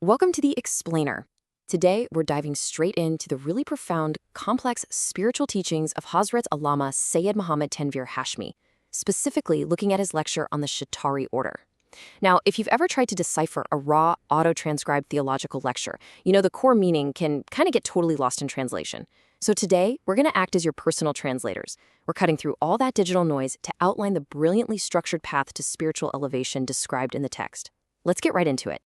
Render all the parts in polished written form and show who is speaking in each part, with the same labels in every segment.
Speaker 1: Welcome to the Explainer. Today, we're diving straight into the really profound, complex spiritual teachings of Hazrat Allama Sayyid Muhammad Tanveer Hashmi, specifically looking at his lecture on the Shuttari order. Now, if you've ever tried to decipher a raw, auto-transcribed theological lecture, you know the core meaning can kind of get totally lost in translation. So today, we're going to act as your personal translators. We're cutting through all that digital noise to outline the brilliantly structured path to spiritual elevation described in the text. Let's get right into it.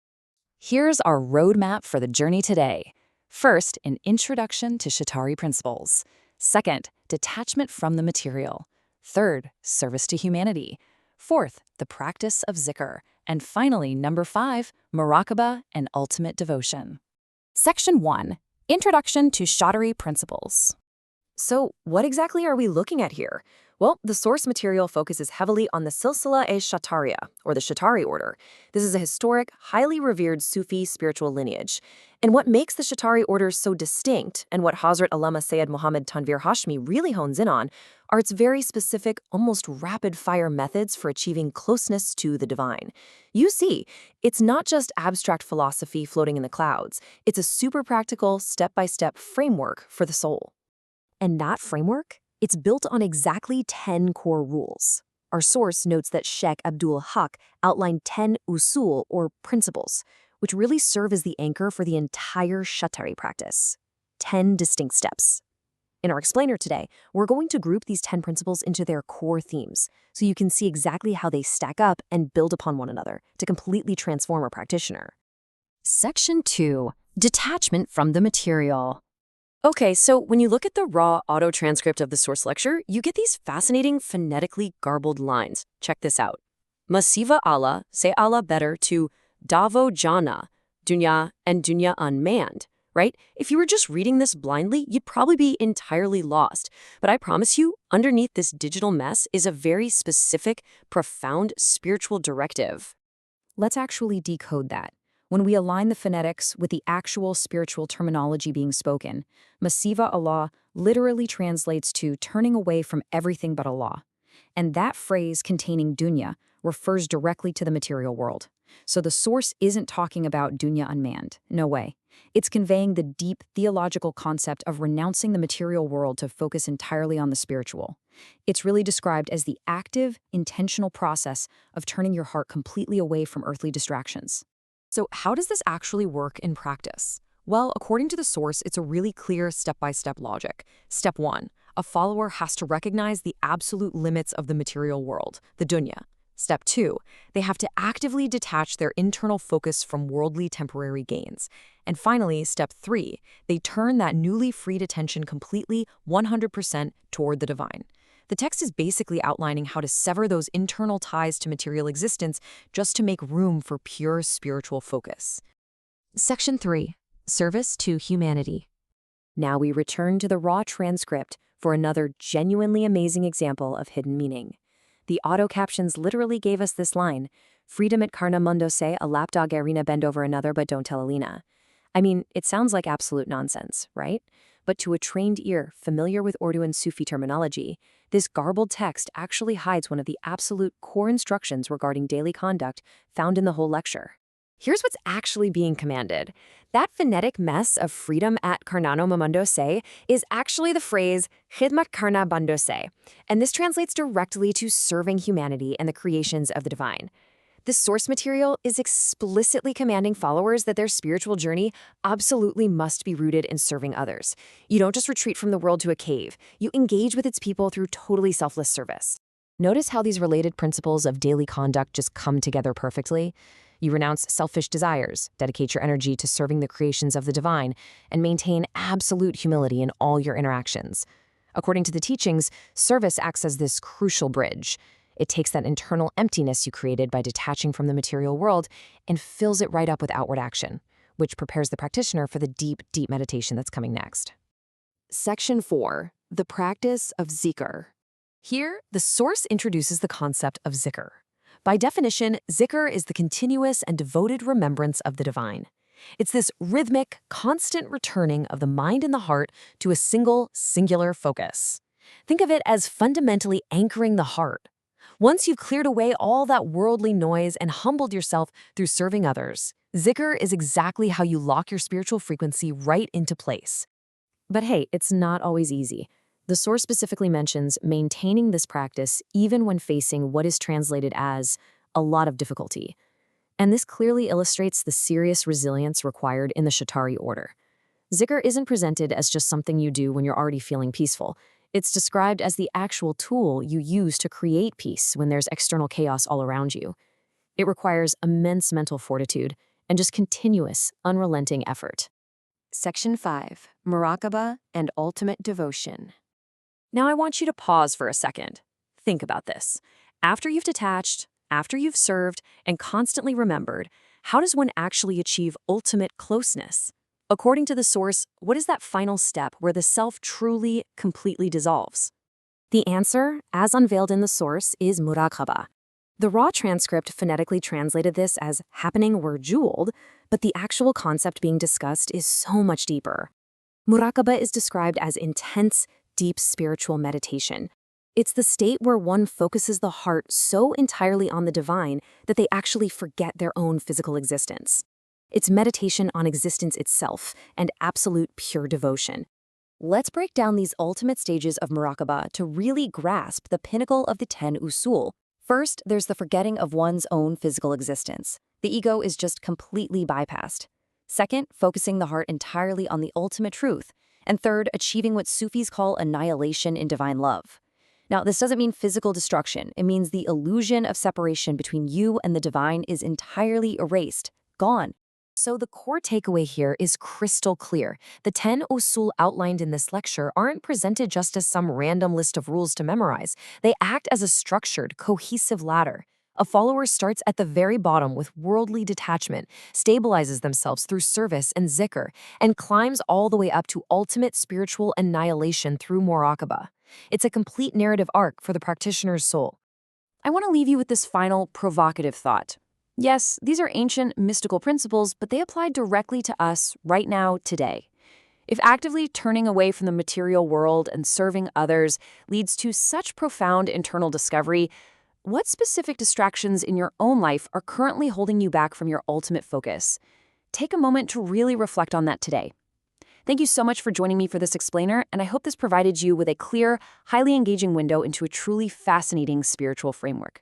Speaker 2: Here's our roadmap for the journey today. First, an introduction to Shuttari principles. Second, detachment from the material. Third, service to humanity. Fourth, the practice of Zikr. And finally, number 5, Muraqaba and ultimate devotion. Section 1, Introduction to Shuttari principles.
Speaker 1: So, what exactly are we looking at here? Well, the source material focuses heavily on the Silsila-e-Shuttariya, or the Shuttari order. This is a historic, highly revered Sufi spiritual lineage. And what makes the Shuttari order so distinct, and what Hazrat Allama Sayyid Muhammad Tanveer Hashmi really hones in on, are its very specific, almost rapid-fire methods for achieving closeness to the divine. You see, it's not just abstract philosophy floating in the clouds. It's a super practical, step-by-step framework for the soul. And that framework? It's built on exactly 10 core rules. Our source notes that Sheikh Abdul Haq outlined 10 usul, or principles, which really serve as the anchor for the entire Shuttari practice. 10 distinct steps. In our explainer today, we're going to group these 10 principles into their core themes, so you can see exactly how they stack up and build upon one another to completely transform a practitioner.
Speaker 2: Section 2, detachment from the material.
Speaker 1: Okay, so when you look at the raw auto-transcript of the source lecture, you get these fascinating phonetically garbled lines. Check this out. Masiva Allah, say Allah better, to Davo Jana, Dunya, and Dunya unmanned, right? If you were just reading this blindly, you'd probably be entirely lost. But I promise you, underneath this digital mess is a very specific, profound spiritual directive.
Speaker 2: Let's actually decode that. When we align the phonetics with the actual spiritual terminology being spoken, Masiva Allah literally translates to turning away from everything but Allah. And that phrase containing dunya refers directly to the material world. So the source isn't talking about dunya unmanned. No way. It's conveying the deep theological concept of renouncing the material world to focus entirely on the spiritual. It's really described as the active, intentional process of turning your heart completely away from earthly distractions.
Speaker 3: So how does this actually work in practice? Well, according to the source, it's a really clear step-by-step logic. Step 1, a follower has to recognize the absolute limits of the material world, the dunya. Step 2, they have to actively detach their internal focus from worldly temporary gains. And finally, step 3, they turn that newly freed attention completely 100% toward the divine. The text is basically outlining how to sever those internal ties to material existence just to make room for pure spiritual focus. Section 3, Service to Humanity.
Speaker 1: Now we return to the raw transcript for another genuinely amazing example of hidden meaning. The auto captions literally gave us this line, "Freedom at Karna Mundo se, a lapdog arena bend over another but don't tell Alina." I mean, it sounds like absolute nonsense, right? But to a trained ear familiar with Urdu and Sufi terminology, this garbled text actually hides one of the absolute core instructions regarding daily conduct found in the whole lecture. Here's what's actually being commanded. That phonetic mess of freedom at Karnano Mamundo se is actually the phrase Khidmat Karna Bando se, and this translates directly to serving humanity and the creations of the divine. This source material is explicitly commanding followers that their spiritual journey absolutely must be rooted in serving others. You don't just retreat from the world to a cave. You engage with its people through totally selfless service. Notice how these related principles of daily conduct just come together perfectly? You renounce selfish desires, dedicate your energy to serving the creations of the divine, and maintain absolute humility in all your interactions. According to the teachings, service acts as this crucial bridge. It takes that internal emptiness you created by detaching from the material world and fills it right up with outward action, which prepares the practitioner for the deep, deep meditation that's coming next. Section 4, the practice of Zikr. Here, the source introduces the concept of Zikr. By definition, Zikr is the continuous and devoted remembrance of the divine. It's this rhythmic, constant returning of the mind and the heart to a single, singular focus. Think of it as fundamentally anchoring the heart. Once you've cleared away all that worldly noise and humbled yourself through serving others,
Speaker 3: Zikr is exactly how you lock your spiritual frequency right into place.
Speaker 2: But hey, it's not always easy. The source specifically mentions maintaining this practice even when facing what is translated as a lot of difficulty. And this clearly illustrates the serious resilience required in the Shuttari order. Zikr isn't presented as just something you do when you're already feeling peaceful. It's described as the actual tool you use to create peace when there's external chaos all around you. It requires immense mental fortitude and just continuous, unrelenting effort.
Speaker 1: Section 5. Muraqaba and Ultimate Devotion.
Speaker 3: Now I want you to pause for a second. Think about this. After you've detached, after you've served, and constantly remembered, how does one actually achieve ultimate closeness? According to the source, what is that final step where the self truly, completely dissolves?
Speaker 2: The answer, as unveiled in the source, is Muraqaba. The raw transcript phonetically translated this as happening where jeweled, but the actual concept being discussed is so much deeper. Muraqaba is described as intense, deep spiritual meditation. It's the state where one focuses the heart so entirely on the divine that they actually forget their own physical existence. It's meditation on existence itself and absolute pure devotion.
Speaker 1: Let's break down these ultimate stages of Muraqaba to really grasp the pinnacle of the 10 usul. First, there's the forgetting of one's own physical existence. The ego is just completely bypassed. Second, focusing the heart entirely on the ultimate truth. And third, achieving what Sufis call annihilation in divine love. Now, this doesn't mean physical destruction. It means the illusion of separation between you and the divine is entirely erased, gone.
Speaker 3: So the core takeaway here is crystal clear. The 10 usul outlined in this lecture aren't presented just as some random list of rules to memorize. They act as a structured, cohesive ladder. A follower starts at the very bottom with worldly detachment, stabilizes themselves through service and zikr, and climbs all the way up to ultimate spiritual annihilation through Muraqaba. It's a complete narrative arc for the practitioner's soul. I want to leave you with this final provocative thought. Yes, these are ancient mystical principles, but they apply directly to us right now, today. If actively turning away from the material world and serving others leads to such profound internal discovery, what specific distractions in your own life are currently holding you back from your ultimate focus? Take a moment to really reflect on that today. Thank you so much for joining me for this explainer, and I hope this provided you with a clear, highly engaging window into a truly fascinating spiritual framework.